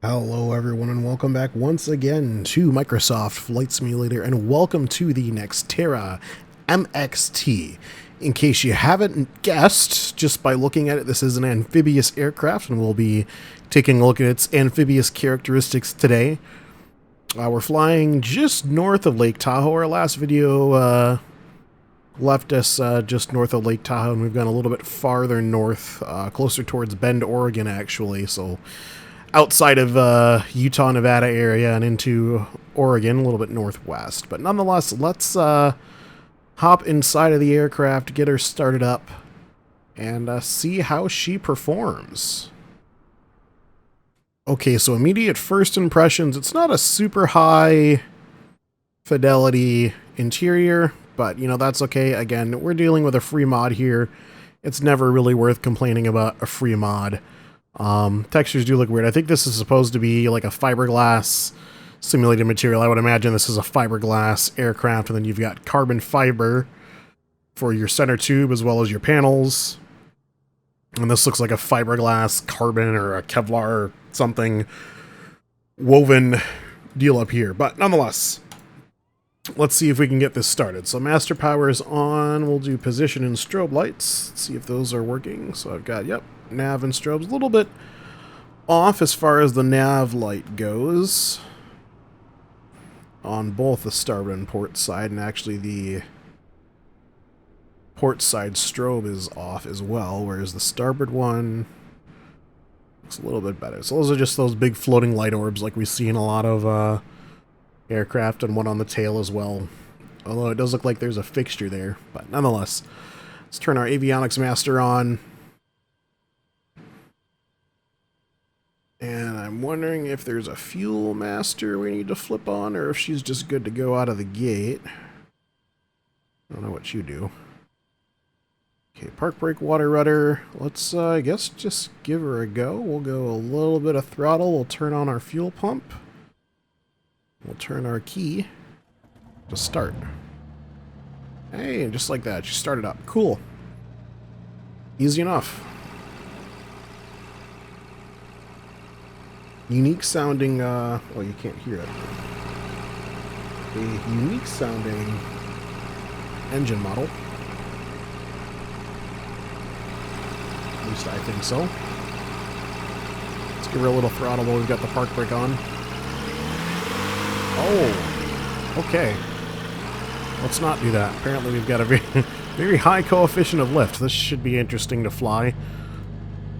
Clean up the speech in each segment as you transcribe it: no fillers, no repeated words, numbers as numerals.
Hello everyone and welcome back once again to Microsoft Flight Simulator, and welcome to the Nexterra MXT. In case you haven't guessed, just by looking at it, this is an amphibious aircraft, and we'll be taking a look at its amphibious characteristics today. We're flying just north of Lake Tahoe. Our last video left us just north of Lake Tahoe, and we've gone a little bit farther north, closer towards Bend, Oregon, actually, so outside of Utah, Nevada area and into Oregon, a little bit northwest. But nonetheless, let's hop inside of the aircraft, get her started up, and see how she performs. Okay, so immediate first impressions, it's not a super high fidelity interior, but you know, that's okay. Again, we're dealing with a free mod here. It's never really worth complaining about a free mod. Textures do look weird. I think this is supposed to be like a fiberglass simulated material. I would imagine this is a fiberglass aircraft, and then you've got carbon fiber for your center tube as well as your panels. And this looks like a fiberglass carbon or a Kevlar or something woven deal up here. But nonetheless, let's see if we can get this started. So master power is on. We'll do position and strobe lights. Let's see if those are working. So I've got, yep, nav and strobes. A little bit off as far as the nav light goes on both the starboard and port side, and actually the port side strobe is off as well, whereas the starboard one looks a little bit better. So those are just those big floating light orbs like we see in a lot of aircraft, and one on the tail as well, although it does look like there's a fixture there. But nonetheless, let's turn our avionics master on. And I'm wondering if there's a fuel master we need to flip on, or if she's just good to go out of the gate. I don't know what you do. Okay, park brake, water rudder. Let's, I guess, just give her a go. We'll go a little bit of throttle. We'll turn on our fuel pump. We'll turn our key to start. Hey, just like that, she started up. Cool. Easy enough. Unique sounding, well, you can't hear it. A unique sounding engine model. At least I think so. Let's give her a little throttle while we've got the park brake on. Oh, okay. Let's not do that. Apparently we've got a very high coefficient of lift. This should be interesting to fly.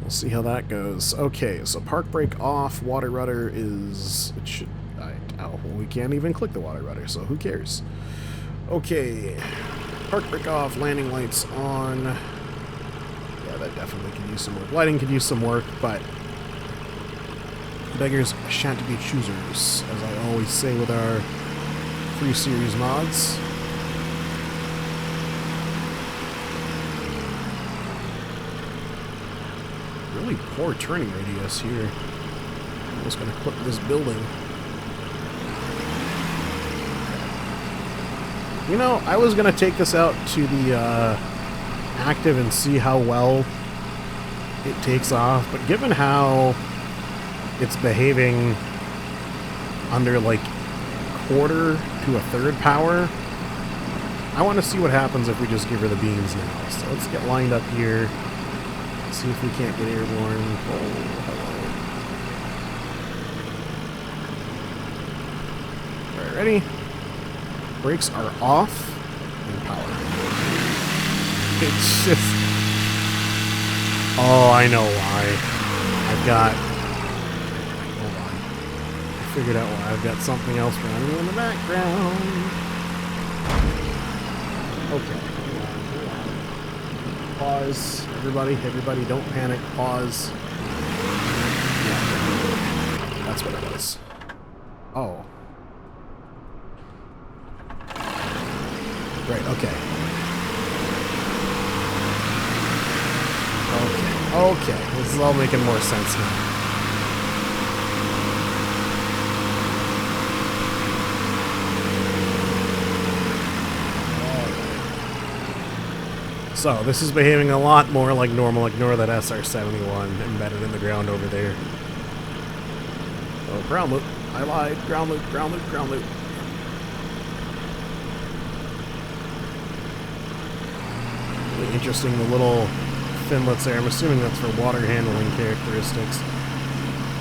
We'll see how that goes. Okay, so park brake off, water rudder is... It should... well, we can't even click the water rudder, so who cares? Okay, park brake off, landing lights on. Yeah, that definitely could use some work. Lighting could use some work, but beggars shan't be choosers, as I always say with our free series mods. Really poor turning radius here. I'm just gonna clip this building. You know, I was gonna take this out to the active and see how well it takes off, but given how it's behaving under like quarter to a third power, I want to see what happens if we just give her the beans now. So let's get lined up here. See if we can't get airborne. Oh, hello. Alright, ready? Brakes are off and power. It's just... Oh, I know why. I've got... Hold on. I figured out why. I've got something else running in the background. Okay. Pause. Everybody, don't panic. Pause. Yeah, that's what it was. Oh. Right, okay. Okay. This is all making more sense now. So, this is behaving a lot more like normal. Ignore that SR-71 embedded in the ground over there. Oh, ground loop. I lied. Ground loop, ground loop, ground loop. Really interesting, the little finlets there. I'm assuming that's for water handling characteristics.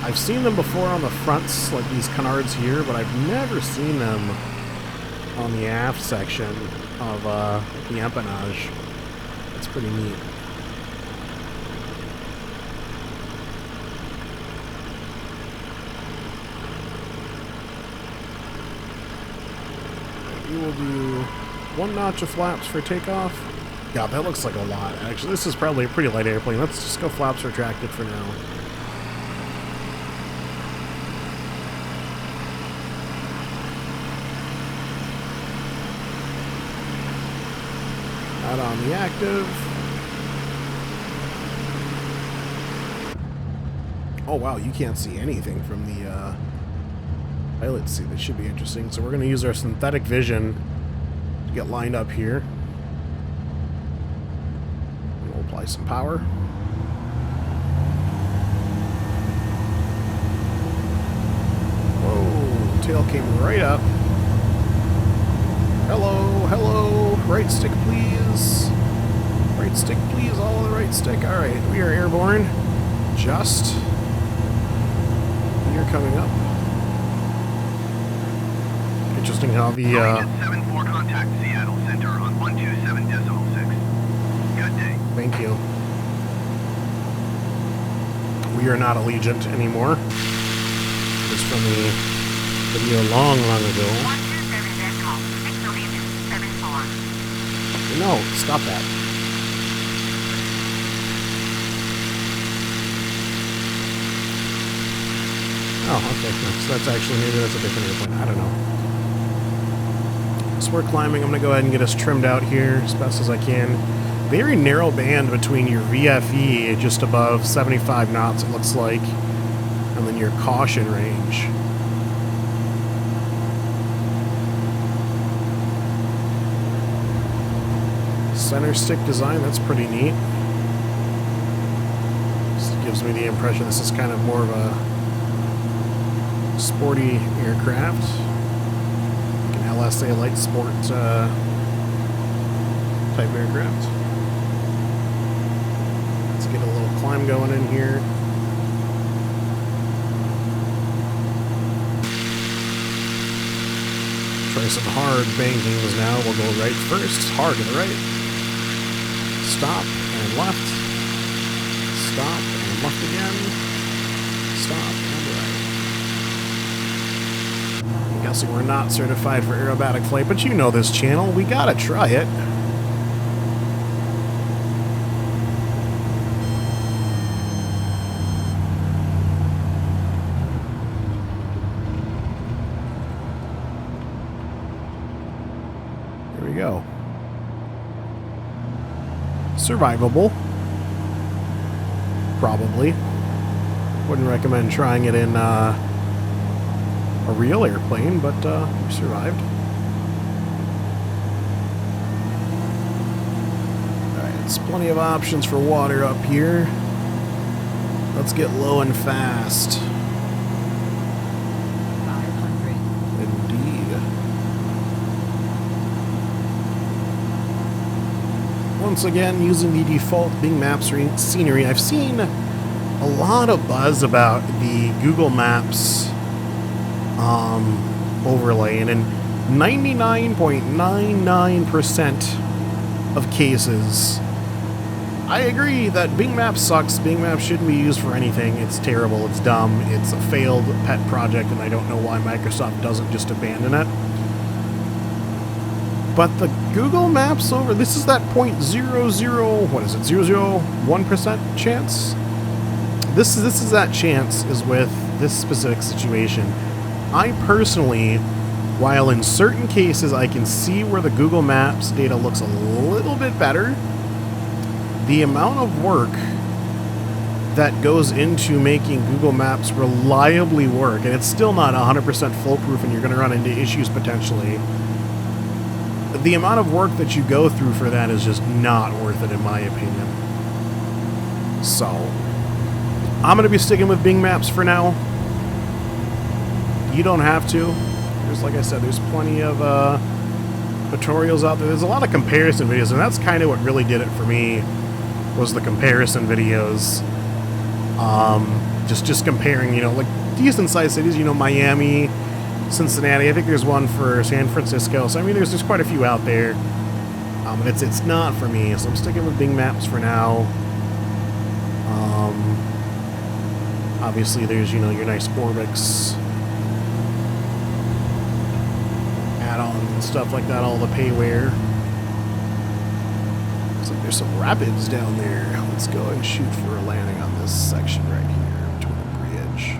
I've seen them before on the fronts, like these canards here, but I've never seen them on the aft section of the empennage. It's pretty neat. We will do 1 notch of flaps for takeoff. God, that looks like a lot. Actually, this is probably a pretty light airplane. Let's just go flaps retracted for now. Not on the active. Oh wow, you can't see anything from the pilot seat. That should be interesting. So we're going to use our synthetic vision to get lined up here. We'll apply some power. Whoa, tail came right up. Hello, hello, right stick please. Right stick please, all the right stick. Alright, we are airborne. Just. You're coming up. Interesting how the 74 contact Seattle Center on 127.6. Good day. Thank you. We are not Allegiant anymore. Just from the video long ago. No, stop that. Oh, okay. So that's actually, maybe that's a different airplane. I don't know. So we're climbing. I'm going to go ahead and get us trimmed out here as best as I can. Very narrow band between your VFE, just above 75 knots, it looks like, and then your caution range. Center stick design, that's pretty neat. This gives me the impression this is kind of more of a sporty aircraft. Like an LSA light sport type aircraft. Let's get a little climb going in here. Try some hard bankings now. We'll go right first, hard to the right. Stop and left. Stop and left again. Stop and right. I'm guessing we're not certified for aerobatic flight, but you know this channel. We gotta try it. There we go. Survivable. Probably. Wouldn't recommend trying it in a real airplane, but we survived. Alright, it's plenty of options for water up here. Let's get low and fast. 500. Indeed. Once again, using the default Bing Maps scenery, I've seen a lot of buzz about the Google Maps overlay, and in 99.99% of cases, I agree that Bing Maps sucks. Bing Maps shouldn't be used for anything. It's terrible. It's dumb. It's a failed pet project, and I don't know why Microsoft doesn't just abandon it. But the Google Maps over, this is that 0.00, what is it, 0.001% chance? This is that chance is with this specific situation. I personally, while in certain cases I can see where the Google Maps data looks a little bit better, the amount of work that goes into making Google Maps reliably work, and it's still not 100% foolproof and you're going to run into issues potentially, the amount of work that you go through for that is just not worth it in my opinion. So, I'm going to be sticking with Bing Maps for now. You don't have to. There's, like I said, there's plenty of tutorials out there. There's a lot of comparison videos, and that's kind of what really did it for me, was the comparison videos. Just comparing, you know, like decent sized cities, you know, Miami, Cincinnati. I think there's one for San Francisco. So I mean, there's quite a few out there. And it's not for me, so I'm sticking with Bing Maps for now. Obviously, there's, you know, your nice Orbix add-ons and stuff like that, all the payware. Looks like there's some rapids down there. Let's go and shoot for a landing on this section right here between the bridge.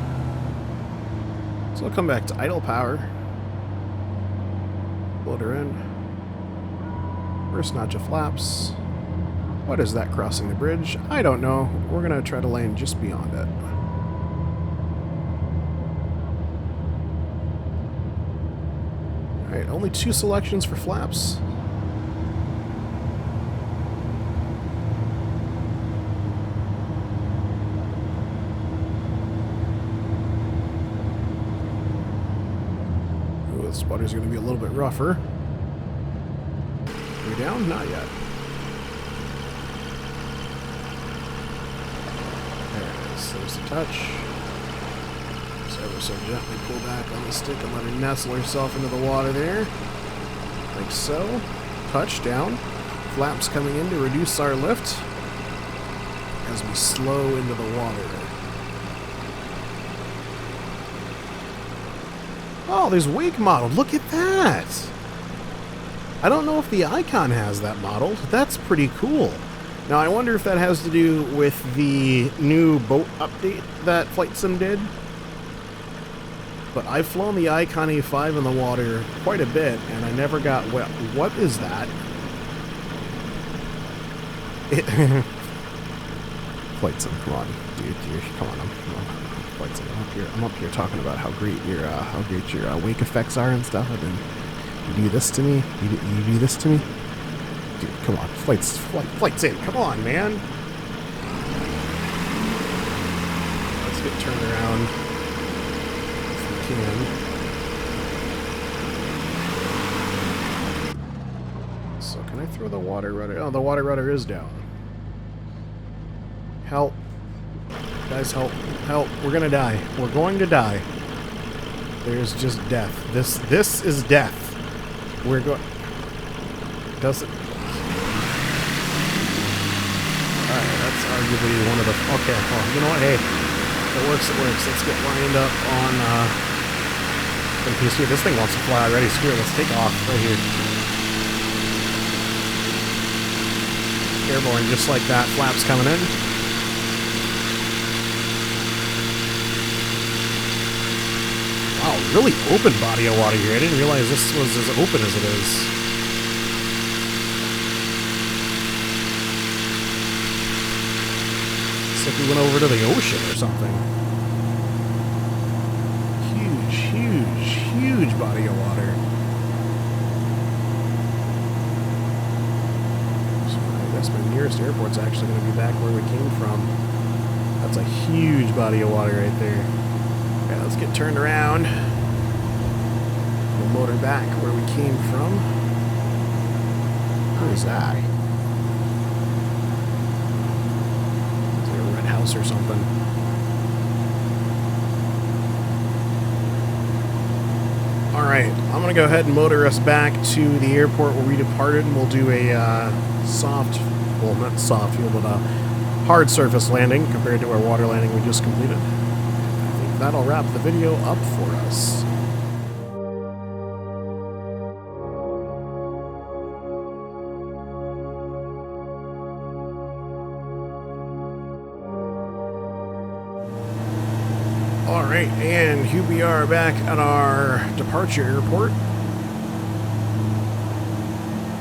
So we'll come back to idle power. Load her in. First notch of flaps. What is that crossing the bridge? I don't know. We're going to try to land just beyond it. Alright, only 2 selections for flaps. Ooh, this water's going to be a little bit rougher. Are we down? Not yet. There it is. There's the touch. Ever so gently pull back on the stick and let her nestle herself into the water there. Like so. Touch down. Flaps coming in to reduce our lift as we slow into the water. Oh, there's wake modeled. Look at that. I don't know if the icon has that modeled. That's pretty cool. Now, I wonder if that has to do with the new boat update that Flight Sim did. But I've flown the Icon A5 in the water quite a bit, and I never got wet. What is that? Flight Sim, come on, dude. Come on, Flight Sim. I'm up here talking about how great your wake effects are and stuff, and then you do this to me. You do this to me, dude. Come on, Flight Sim. Come on, man. Let's get turned around. So can I throw the water rudder? Oh, the water rudder is down. Help. Guys, help. Help. We're gonna die. We're going to die. There's just death. This is death. We're going... Does it... Alright, that's arguably one of the... Okay, well, you know what? Hey, it works, it works. Let's get lined up on, PC. This thing wants to fly already. Screw it. Let's take off right here. Airborne just like that. Flaps coming in. Wow, really open body of water here. I didn't realize this was as open as it is. It's like we went over to the ocean or something. Huge body of water. So I guess my nearest airport's actually going to be back where we came from. That's a huge body of water right there. Okay, let's get turned around. We'll motor back where we came from. Who is that? Is there a red house or something? Alright, I'm going to go ahead and motor us back to the airport where we departed, and we'll do a soft, well, not soft fuel, but a hard surface landing compared to our water landing we just completed. I think that'll wrap the video up for us. Alright, and here we are back at our departure airport.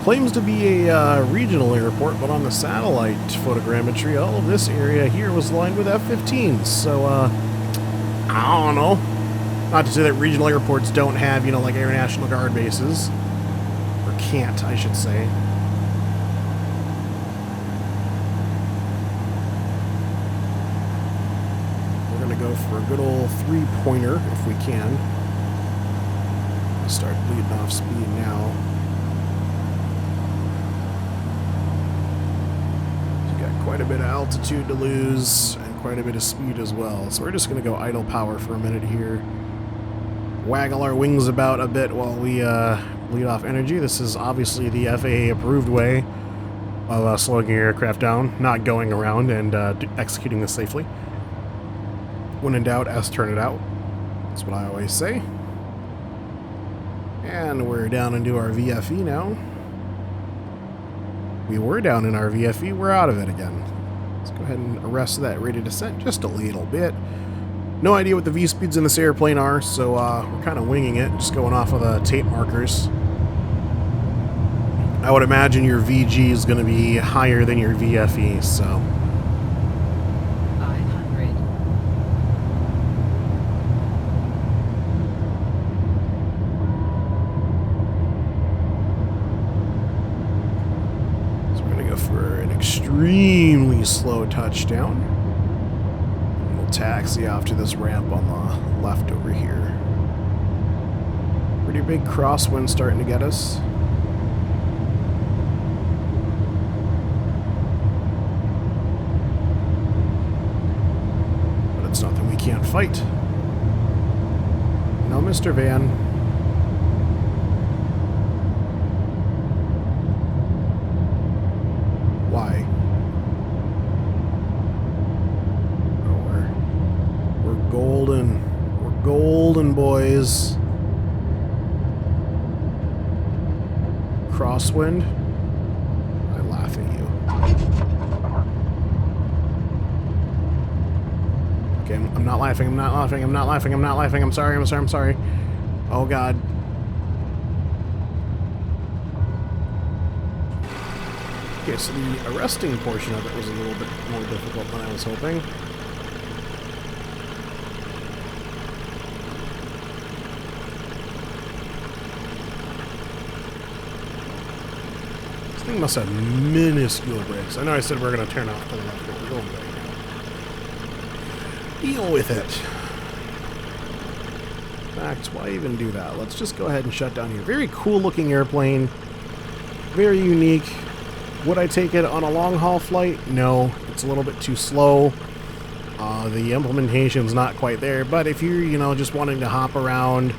Claims to be a regional airport, but on the satellite photogrammetry, all of this area here was lined with F-15s. So, I don't know. Not to say that regional airports don't have, you know, like Air National Guard bases. Or can't, I should say. We're going to go for a good old three-pointer, if we can. Start bleeding off speed now. So you got quite a bit of altitude to lose and quite a bit of speed as well. So we're just going to go idle power for a minute here. Waggle our wings about a bit while we bleed off energy. This is obviously the FAA approved way of slowing your aircraft down, not going around and executing this safely. When in doubt, turn it out. That's what I always say. And we're down into our VFE now. We were down in our VFE, we're out of it again. Let's go ahead and arrest that rate of descent just a little bit. No idea what the V-speeds in this airplane are, so we're kind of winging it, just going off of the tape markers. I would imagine your VG is going to be higher than your VFE, so... 500. So we're going to go for an extremely slow touchdown. Taxi off to this ramp on the left over here. Pretty big crosswind starting to get us. But it's nothing we can't fight. No, Mr. Van. Why? Golden. We're golden, boys. Crosswind. I laugh at you. Okay, I'm not laughing. I'm not laughing. I'm not laughing. I'm not laughing. I'm sorry. I'm sorry. I'm sorry. Oh, God. Okay, so the arresting portion of it was a little bit more difficult than I was hoping. This thing must have minuscule brakes. I know I said we're going to turn off to the left, but we're going right now. Deal with it. In fact, why even do that? Let's just go ahead and shut down here. Very cool looking airplane. Very unique. Would I take it on a long haul flight? No, it's a little bit too slow. The implementation's not quite there, but if you're, just wanting to hop around,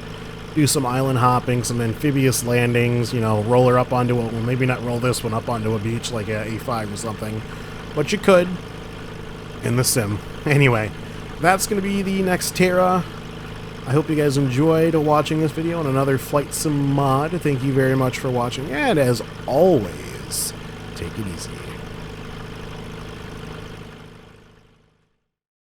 do some island hopping, some amphibious landings, roll her up onto a, well, maybe not roll this one up onto a beach like a A5 or something, but you could in the sim. Anyway, that's going to be the Nexterra. I hope you guys enjoyed watching this video on another flight sim mod. Thank you very much for watching, and as always, take it easy.